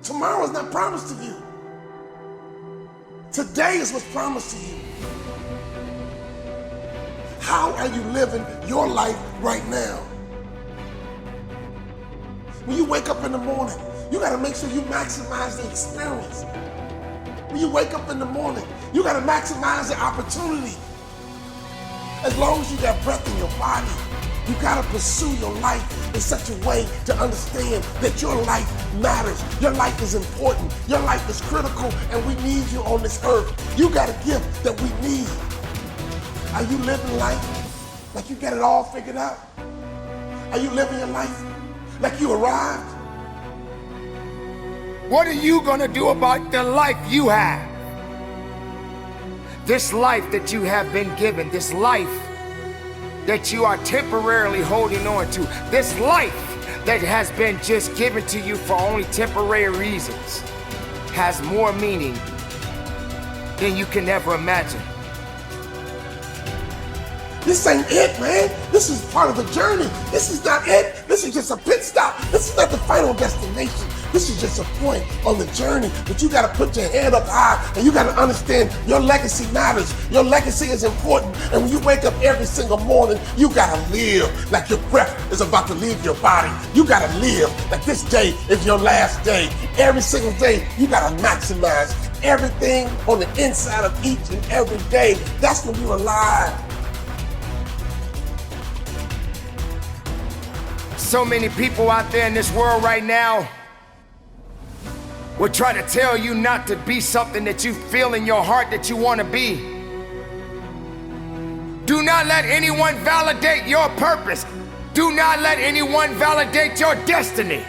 Tomorrow is not promised to you. Today is what's promised to you. How are you living your life right now? When you wake up in the morning, you gotta make sure you maximize the experience. When you wake up in the morning, you gotta maximize the opportunity. As long as you got breath in your body, you gotta pursue your life in such a way to understand that your life matters. Your life is important. Your life is critical, and we need you on this earth. You got a gift that we need. Are you living life like you got it all figured out? Are you living your life like you arrived? What are you gonna do about the life you have? This life that you have been given, this life that you are temporarily holding on to, this life that has been just given to you for only temporary reasons, has more meaning than you can ever imagine. This ain't it, man. This is part of the journey. This is not it. This is just a pit stop. This is not the final destination. This is just a point on the journey. But you gotta put your head up high and you gotta understand your legacy matters. Your legacy is important. And when you wake up every single morning, you gotta live like your breath is about to leave your body. You gotta live like this day is your last day. Every single day, you gotta maximize everything on the inside of each and every day. That's when you're alive. So many people out there in this world right now will try to tell you not to be something that you feel in your heart that you want to be. Do not let anyone validate your purpose. Do not let anyone validate your destiny.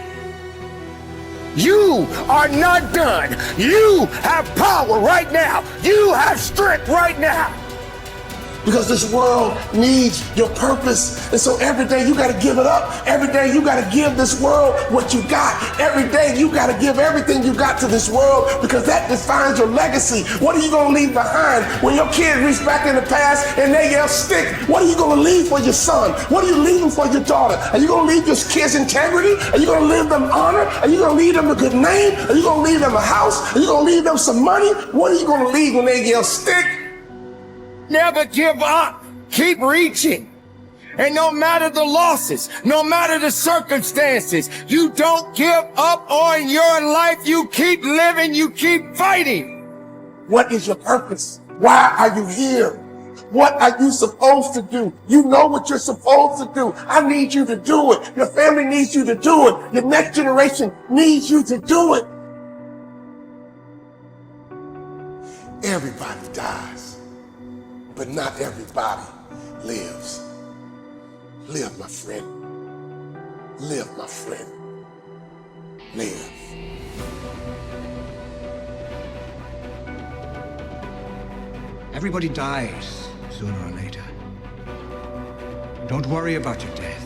You are not done. You have power right now. You have strength right now. Because this world needs your purpose. And so every day you gotta give it up. Every day you gotta give this world what you got. Every day you gotta give everything you got to this world, because that defines your legacy. What are you gonna leave behind when your kids reach back in the past and they yell stick? What are you gonna leave for your son? What are you leaving for your daughter? Are you gonna leave your kids integrity? Are you gonna leave them honor? Are you gonna leave them a good name? Are you gonna leave them a house? Are you gonna leave them some money? What are you gonna leave when they yell stick? Never give up. Keep reaching. And no matter the losses, no matter the circumstances, you don't give up on your life. You keep living, you keep fighting. What is your purpose? Why are you here? What are you supposed to do? You know what you're supposed to do. I need you to do it. Your family needs you to do it. Your next generation needs you to do it. Everybody dies, but not everybody lives. Live, my friend. Live, my friend. Live. Everybody dies sooner or later. Don't worry about your death.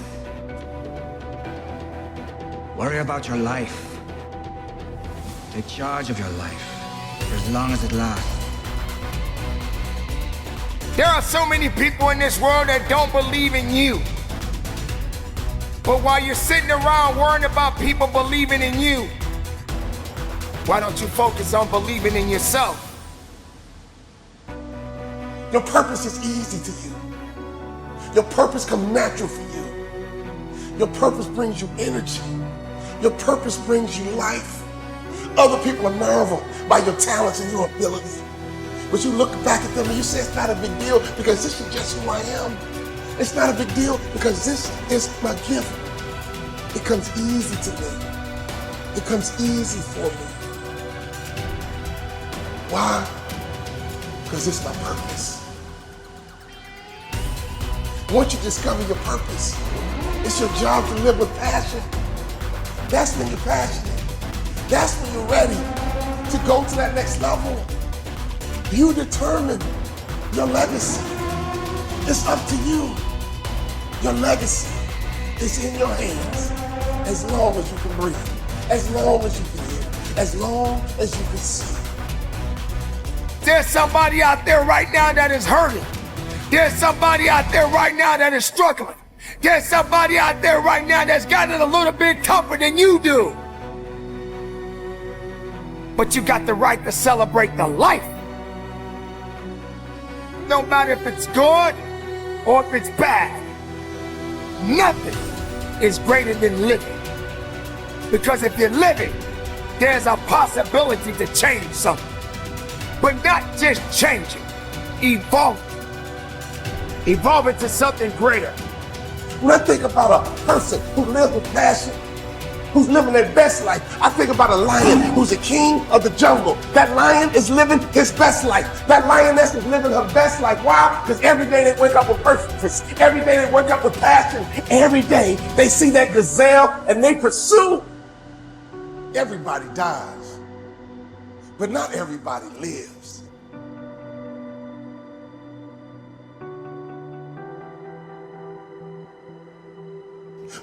Worry about your life. Take charge of your life for as long as it lasts. There are so many people in this world that don't believe in you. But while you're sitting around worrying about people believing in you, why don't you focus on believing in yourself? Your purpose is easy to you. Your purpose comes natural for you. Your purpose brings you energy. Your purpose brings you life. Other people are marveled by your talents and your ability. But you look back at them and you say it's not a big deal because this is just who I am. It's not a big deal because this is my gift. It comes easy to me. It comes easy for me. Why? Because it's my purpose. Once you discover your purpose, it's your job to live with passion. That's when you're passionate. That's when you're ready to go to that next level. You determine your legacy. It's up to you. Your legacy is in your hands as long as you can breathe, as long as you can hear, as long as you can see. There's somebody out there right now that is hurting. There's somebody out there right now that is struggling. There's somebody out there right now that's got it a little bit tougher than you do. but you got the right to celebrate the life. No matter if it's good or if it's bad, nothing is greater than living. Because if you're living, there's a possibility to change something. But not just change it, evolve it. Evolve it to something greater. When I think about a person who lives with passion, who's living their best life, I think about a lion who's the king of the jungle. That lion is living his best life. That lioness is living her best life. Why? Because every day they wake up with purpose. Every day they wake up with passion. Every day they see that gazelle and they pursue. Everybody dies, but not everybody lives.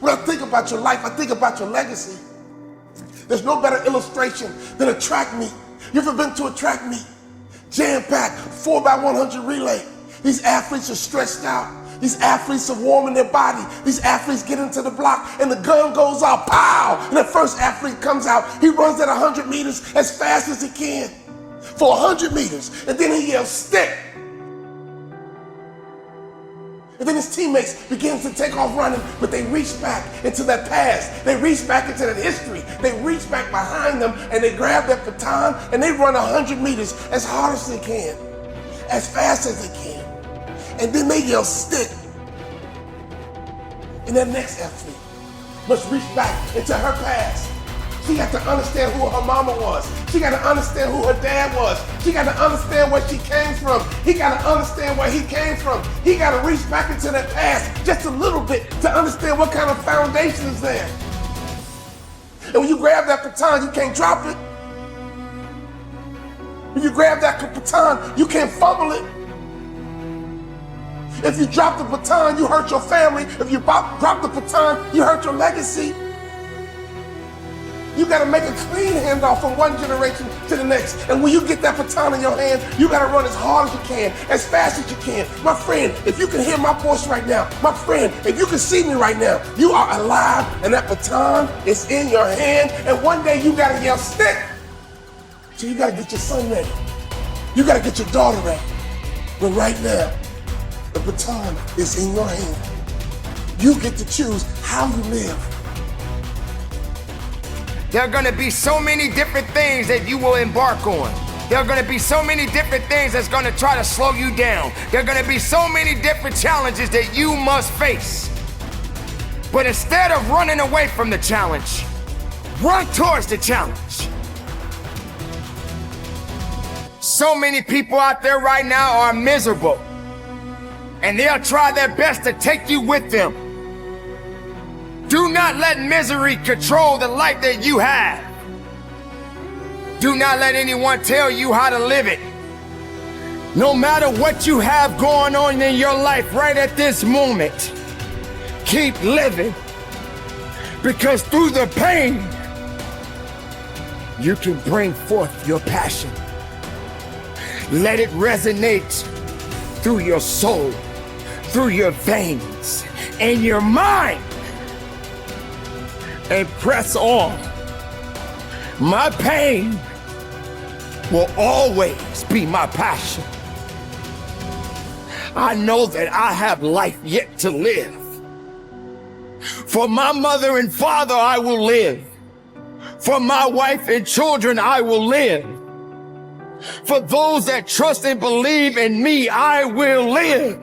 When I think about your life, I think about your legacy. There's no better illustration than a track meet. You ever been to a track meet? Jam-packed, 4x100 relay. These athletes are stretched out. These athletes are warming their body. These athletes get into the block and the gun goes off, pow! And the first athlete comes out. He runs at 100 meters as fast as he can for 100 meters. And then he yells, stick! And then his teammates begin to take off running, but they reach back into that past. They reach back into that history. They reach back behind them and they grab that baton and they run 100 meters as hard as they can, as fast as they can. And then they yell, stick. And that next athlete must reach back into her past. She got to understand who her mama was. She got to understand who her dad was. She got to understand where she came from. He got to understand where he came from. He got to reach back into that past just a little bit to understand what kind of foundation is there. And when you grab that baton, you can't drop it. When you grab that baton, you can't fumble it. If you drop the baton, you hurt your family. If you drop the baton, you hurt your legacy. You gotta make a clean handoff from one generation to the next. And when you get that baton in your hand, you gotta run as hard as you can, as fast as you can. My friend, if you can hear my voice right now, my friend, if you can see me right now, you are alive and that baton is in your hand. And one day you gotta yell, stick. So you gotta get your son ready. You gotta get your daughter ready. But right now, the baton is in your hand. You get to choose how you live. There are gonna be so many different things that you will embark on. There are gonna be so many different things that's gonna try to slow you down. There are gonna be so many different challenges that you must face. But instead of running away from the challenge, run towards the challenge. So many people out there right now are miserable, and they'll try their best to take you with them. Do not let misery control the life that you have. Do not let anyone tell you how to live it. No matter what you have going on in your life right at this moment, keep living. Because through the pain, you can bring forth your passion. Let it resonate through your soul, through your veins, and your mind. And press on. My pain will always be my passion. I know that I have life yet to live. For my mother and father, I will live. For my wife and children, I will live. For those that trust and believe in me, I will live.